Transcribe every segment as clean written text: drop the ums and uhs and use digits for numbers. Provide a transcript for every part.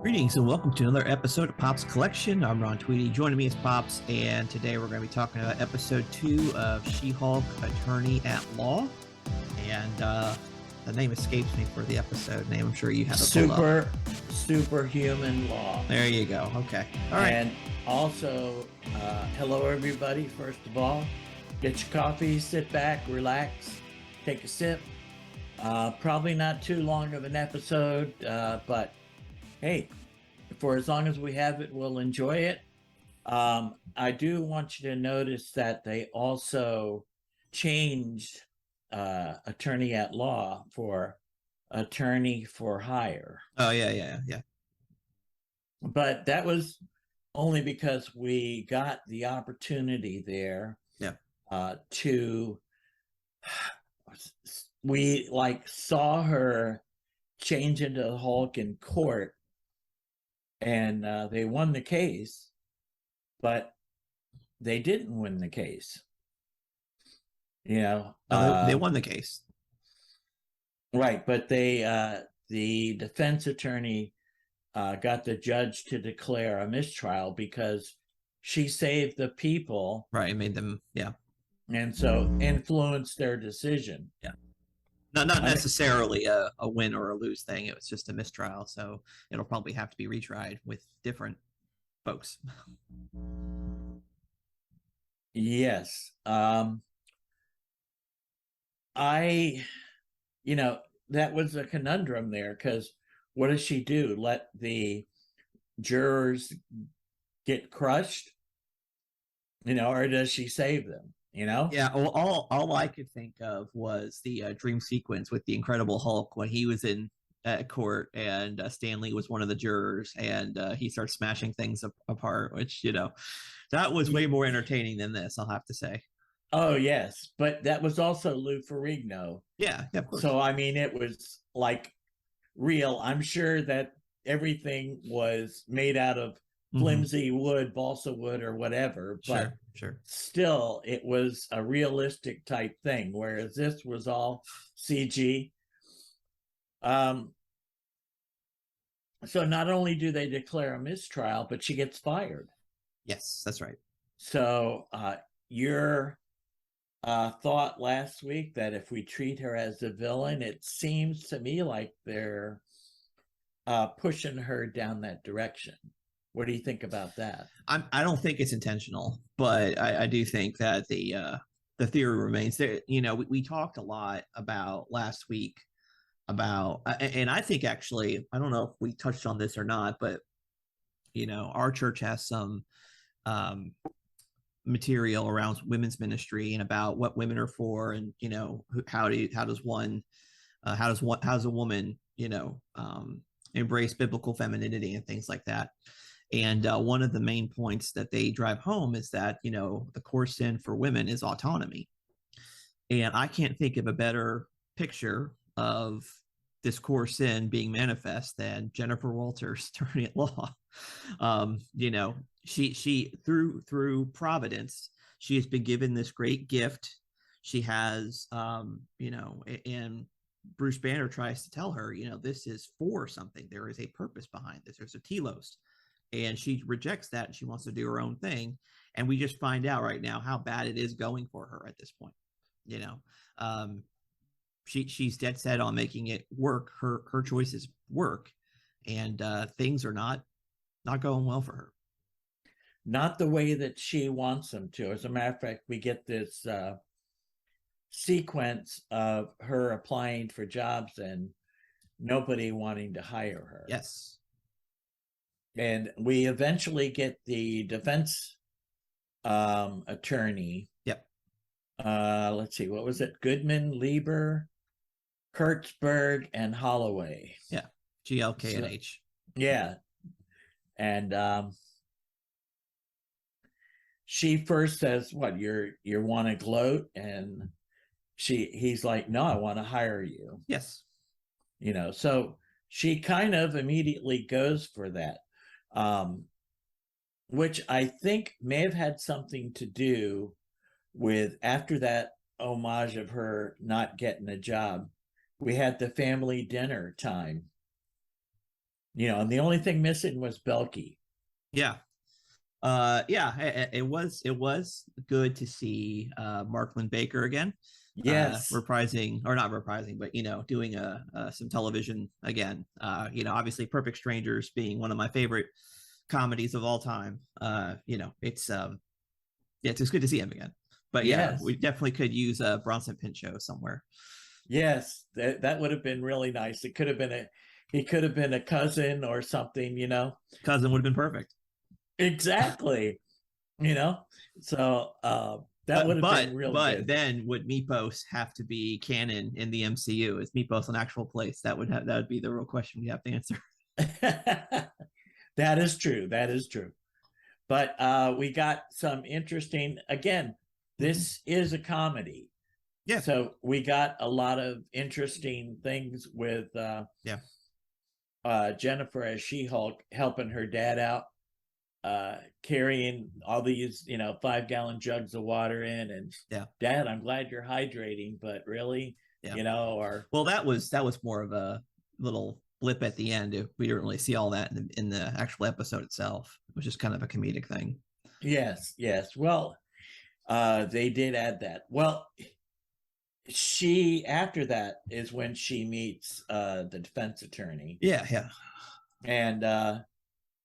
Greetings and welcome to another episode of Pop's Collection. I'm Ron Tweedy. Joining me is Pops, and today we're going to be talking about episode 2 of She-Hulk Attorney at Law. And the name escapes me for the episode name. I'm sure you have it pulled up. Superhuman Law. There you go. Okay. All right. And also, hello everybody. First of all, get your coffee, sit back, relax, take a sip. Probably not too long of an episode, but hey, for as long as we have it, we'll enjoy it. I do want you to notice that they also changed attorney at law for attorney for hire. Oh, yeah. But that was only because we got the opportunity there Yeah. To we saw her change into the Hulk in court, and they won the case, but they didn't win the case. No, they won the case. Right, but the defense attorney got the judge to declare a mistrial because she saved the people. Right. It made them, yeah. And so influenced their decision. Yeah. Not necessarily a win or a lose thing. It was just a mistrial. So it'll probably have to be retried with different folks. Yes. I, that was a conundrum there because what does she do? Let the jurors get crushed, or does she save them? Yeah, well, all I could think of was the dream sequence with the Incredible Hulk when he was in court and Stanley was one of the jurors and he starts smashing things apart, which that was way more entertaining than this. I'll have to say. Oh yes, but that was also Lou Ferrigno. Yeah, of course. So I mean, it was like real. I'm sure that everything was made out of flimsy wood, balsa wood, or whatever. But sure. Still, it was a realistic type thing, whereas this was all CG. So not only do they declare a mistrial, but she gets fired. Yes, that's right. So your thought last week that if we treat her as a villain, it seems to me like they're pushing her down that direction. What do you think about that? I don't think it's intentional, but I do think that the theory remains there. We talked a lot about last week about, and I think actually, I don't know if we touched on this or not, but our church has some material around women's ministry and about what women are for, and how does a woman embrace biblical femininity and things like that. And one of the main points that they drive home is that the core sin for women is autonomy, and I can't think of a better picture of this core sin being manifest than Jennifer Walters, attorney at law. She through providence, she has been given this great gift. She has, and Bruce Banner tries to tell her, this is for something. There is a purpose behind this. There's a telos, and she rejects that and she wants to do her own thing. And we just find out right now how bad it is going for her at this point. She's dead set on making it work. Her choices work, and things are not going well for her. Not the way that she wants them to. As a matter of fact, we get this sequence of her applying for jobs and nobody wanting to hire her. Yes. And we eventually get the defense attorney. Yep. Let's see, what was it? Goodman, Lieber, Kurtzberg, and Holloway. Yeah. GLK&H. Yeah. And she first says, "What, you want to gloat?" And he's like, "No, I want to hire you." Yes. So she kind of immediately goes for that, which I think may have had something to do with, after that homage of her not getting a job, we had the family dinner time. And the only thing missing was Belky. Yeah. Yeah, it was good to see Marklin Baker again, Yes. reprising, or not reprising, but doing some television again. Obviously Perfect Strangers being one of my favorite comedies of all time. It's just good to see him again. But yeah, Yes. we definitely could use a Bronson Pinchot somewhere. Yes. That would have been really nice. It could have been he could have been a cousin or something. Cousin would have been perfect. Exactly. You know, so that would have been real But good. then would Meepos have to be canon in the MCU? Is Meepos an actual place? That would be the real question we have to answer. That is true. That is true. But we got some interesting, again, Mm-hmm. this is a comedy. Yeah, So we got a lot of interesting things with yeah, Jennifer as She-Hulk helping her dad out, carrying all these, 5-gallon jugs of water in. And yeah, Dad, I'm glad you're hydrating, but really, yeah. or Well, that was more of a little blip at the end. We didn't really see all that in the actual episode itself. It was just kind of a comedic thing. yes, yes. Well, they did add that. Well, she after that is when she meets the defense attorney, Yeah, yeah. and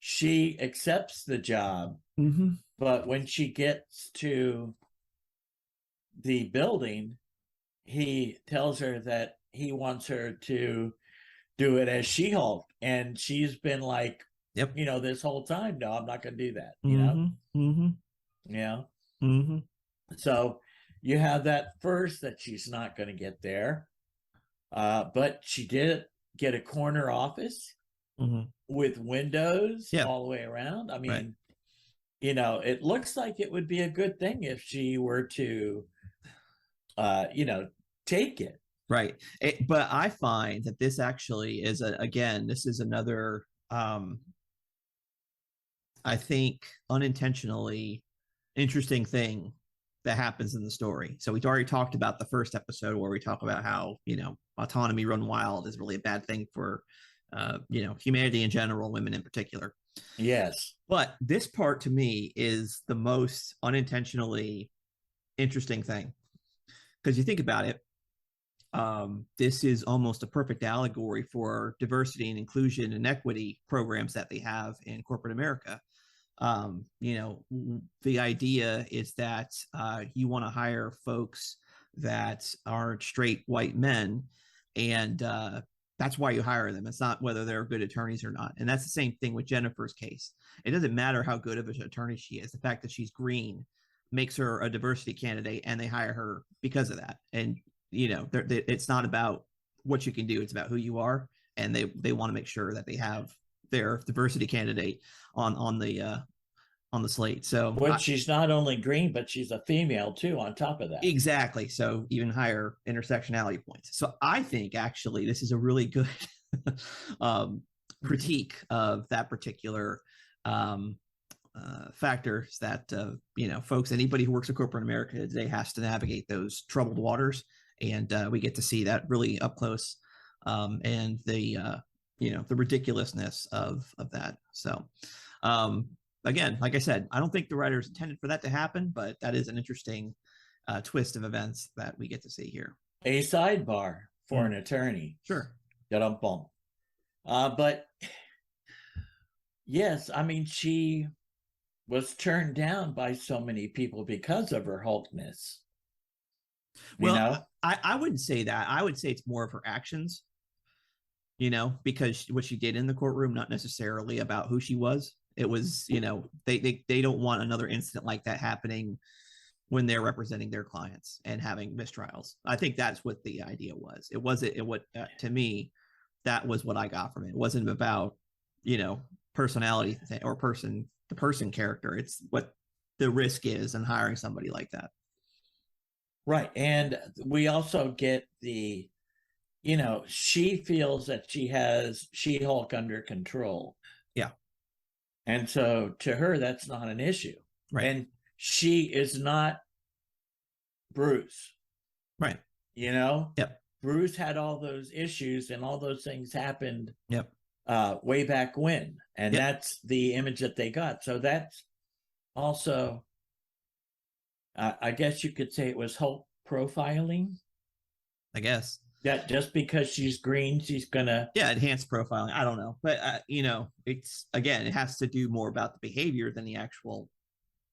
she accepts the job, Mm-hmm. but when she gets to the building, he tells her that he wants her to do it as She-Hulk, and she's been like, Yep. this whole time, no, I'm not going to do that. Mm-hmm. Mm-hmm. You know. Mm-hmm. So you have that first that she's not going to get there, but she did get a corner office Mm-hmm. with windows Yeah. all the way around. I Right. mean, it looks like it would be a good thing if she were to, uh, you know, take it. Right. But I find that this actually is again, this is another I think unintentionally interesting thing that happens in the story. So we've already talked about the first episode where we talk about how, autonomy run wild is really a bad thing for humanity in general, women in particular. Yes. But this part to me is the most unintentionally interesting thing because you think about it, this is almost a perfect allegory for diversity and inclusion and equity programs that they have in corporate America. The idea is that you want to hire folks that aren't straight white men, and that's why you hire them. It's not whether they're good attorneys or not. And that's the same thing with Jennifer's case. It doesn't matter how good of an attorney she is. The fact that she's green makes her a diversity candidate, and they hire her because of that. And it's not about what you can do; it's about who you are, and they want to make sure that they have their diversity candidate on the slate. So Which she's not only green, but she's a female too, on top of that. exactly. So even higher intersectionality points. So I think actually this is a really good um, critique of that particular factors that folks, anybody who works in corporate America today has to navigate those troubled waters, and we get to see that really up close, and the ridiculousness of that. So again, like I said, I don't think the writers intended for that to happen, but that is an interesting twist of events that we get to see here. A sidebar for Mm. an attorney. Sure. But yes, I mean, she was turned down by so many people because of her Hulkness. You Well, know? I wouldn't say that. I would say it's more of her actions, because what she did in the courtroom, not necessarily about who she was. It was, they don't want another incident like that happening when they're representing their clients and having mistrials. I think that's what the idea was. It wasn't it what to me, that was what I got from it. It wasn't about, personality or the person character. It's what the risk is in hiring somebody like that. Right. And we also get she feels that she has She-Hulk under control. Yeah. And so to her, that's not an issue. Right. And she is not Bruce. Right. You know? Yep. Bruce had all those issues and all those things happened. Yep. way back when, and Yep, that's the image that they got. So that's also, I guess you could say it was Hulk profiling. I guess. That just because she's green, she's gonna. Yeah, enhanced profiling. I don't know, but it's again, it has to do more about the behavior than the actual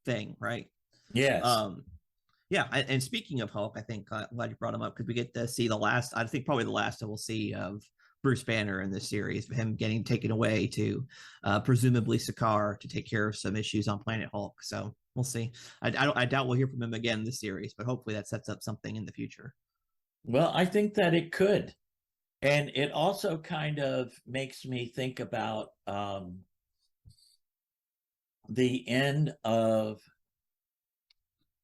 thing, right? Yes. Um, yeah, and speaking of Hulk, I think glad you brought him up because we get to see the last. I think probably the last that we'll see of Bruce Banner in this series, him getting taken away to presumably Sakaar to take care of some issues on Planet Hulk. So we'll see. I doubt we'll hear from him again in this series, but hopefully that sets up something in the future. Well, I think that it could. And it also kind of makes me think about the end of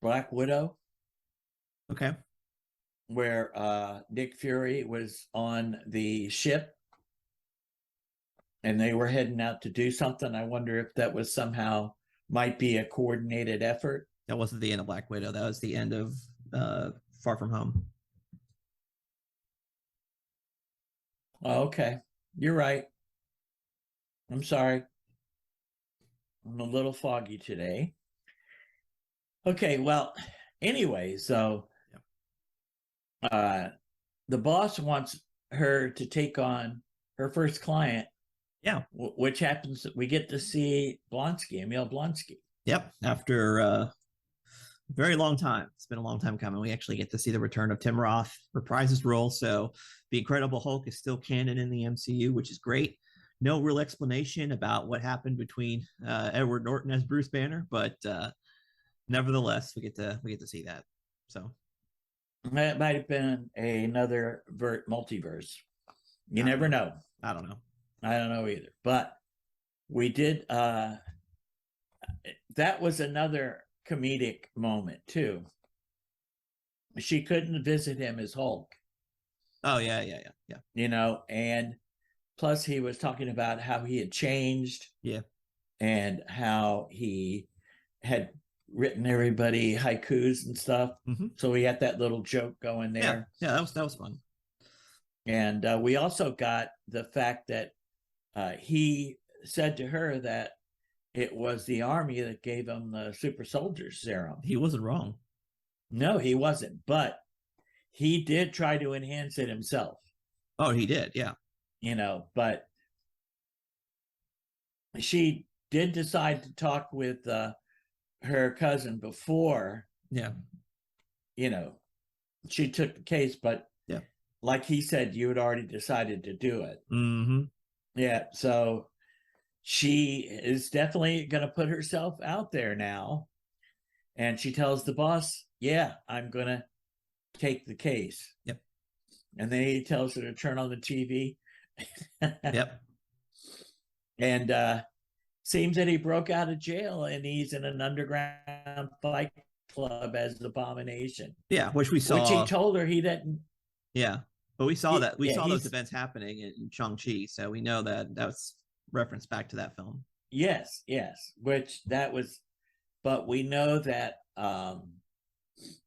Black Widow, Okay. where Nick Fury was on the ship and they were heading out to do something. I wonder if that was somehow might be a coordinated effort. That wasn't the end of Black Widow. That was the end of Far From Home. Oh, okay. You're right. I'm sorry. I'm a little foggy today. Okay, well, anyway, so Yeah. uh the boss wants her to take on her first client, Yeah. which happens we get to see Blonsky, Emil Blonsky. Yep. After a very long time, it's been a long time coming. We actually get to see the return of Tim Roth reprise his role. So the Incredible Hulk is still canon in the MCU, which is great. No real explanation about what happened between Edward Norton as Bruce Banner, but nevertheless, we get to see that. So That might have been another multiverse. You I don't never know. know. I don't know. I don't know either. But we did that was another comedic moment too. She couldn't visit him as Hulk, Oh yeah, yeah, yeah, yeah, and plus he was talking about how he had changed yeah. and how he had written everybody haikus and stuff. Mm-hmm. So we had that little joke going Yeah, there. yeah. That was fun. And we also got the fact that he said to her that it was the army that gave him the super soldier serum. He wasn't wrong. No, he wasn't, but he did try to enhance it himself, Oh, he did. Yeah, but she did decide to talk with her cousin before, yeah, you know, she took the case, but yeah. like he said, you had already decided to do it. Mm-hmm. Yeah. So she is definitely going to put herself out there now. And she tells the boss, yeah, I'm going to take the case. Yep. And then he tells her to turn on the TV. Yep. And seems that he broke out of jail and he's in an underground fight club as Abomination, Yeah, which we which he saw. told her he didn't. Yeah, but we Yeah, saw those he's events happening in Shang-Chi, so we know that that's reference back to that film. yes, yes, which that was, but we know that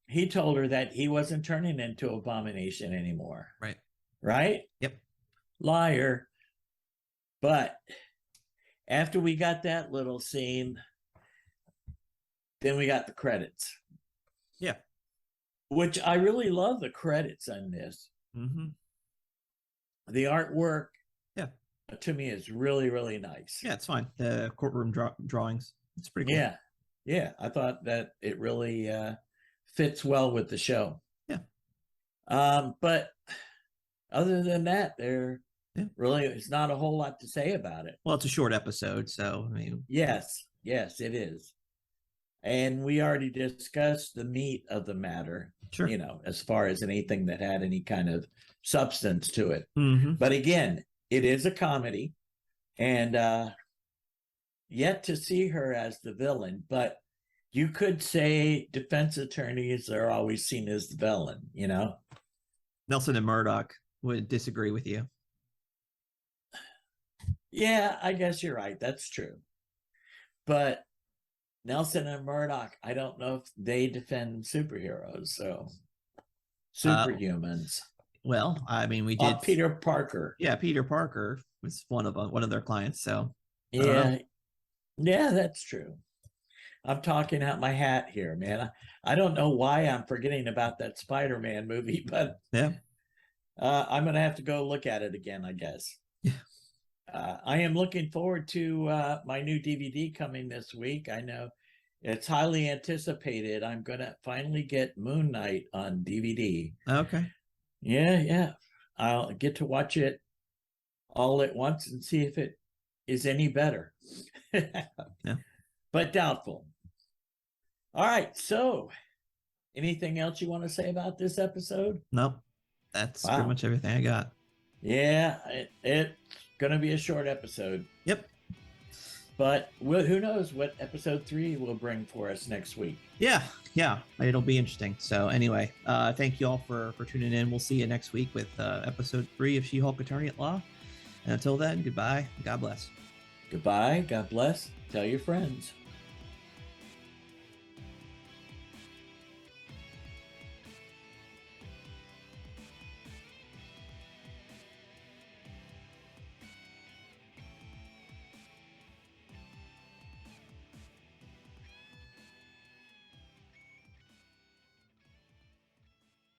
he told her that he wasn't turning into Abomination anymore, Right. right? Yep. Liar. But after we got that little scene, then we got the credits, Yeah. which I really love the credits on this. Mm-hmm. The artwork Yeah. to me is really, really nice. Yeah, it's fine. The courtroom drawings. It's pretty cool. Yeah. Yeah. I thought that it really fits well with the show. Yeah. But other than that, there Yeah. really is not a whole lot to say about it. Well, it's a short episode, so I mean. Yes. Yes, it is. And we already discussed the meat of the matter, Sure. as far as anything that had any kind of substance to it. Mm-hmm. But again, it is a comedy, and yet to see her as the villain. But you could say defense attorneys are always seen as the villain. Nelson and Murdoch would disagree with you. Yeah, I guess you're right. That's true. But Nelson and Murdoch, I don't know if they defend superheroes, so Uh, superhumans. well, I mean, we did. Peter Parker. Yeah, Peter Parker. was one of their clients. So I don't know. Yeah, yeah, that's true. I'm talking out my hat here, man. I don't know why I'm forgetting about that Spider-Man movie, but Yeah. I'm gonna have to go look at it again, I guess. Yeah. I am looking forward to my new DVD coming this week. I know it's highly anticipated. I'm gonna finally get Moon Knight on DVD. Okay. Yeah, yeah. I'll get to watch it all at once and see if it is any better. Yeah. But doubtful. All right. So, anything else you want to say about this episode? Nope. That's pretty Wow. much everything I got. Yeah, it's going to be a short episode. Yep. But who knows what episode 3 will bring for us next week. Yeah. Yeah. It'll be interesting. So anyway, thank you all for tuning in. We'll see you next week with episode 3 of She-Hulk Attorney at Law. And until then, goodbye. God bless. Goodbye. God bless. Tell your friends.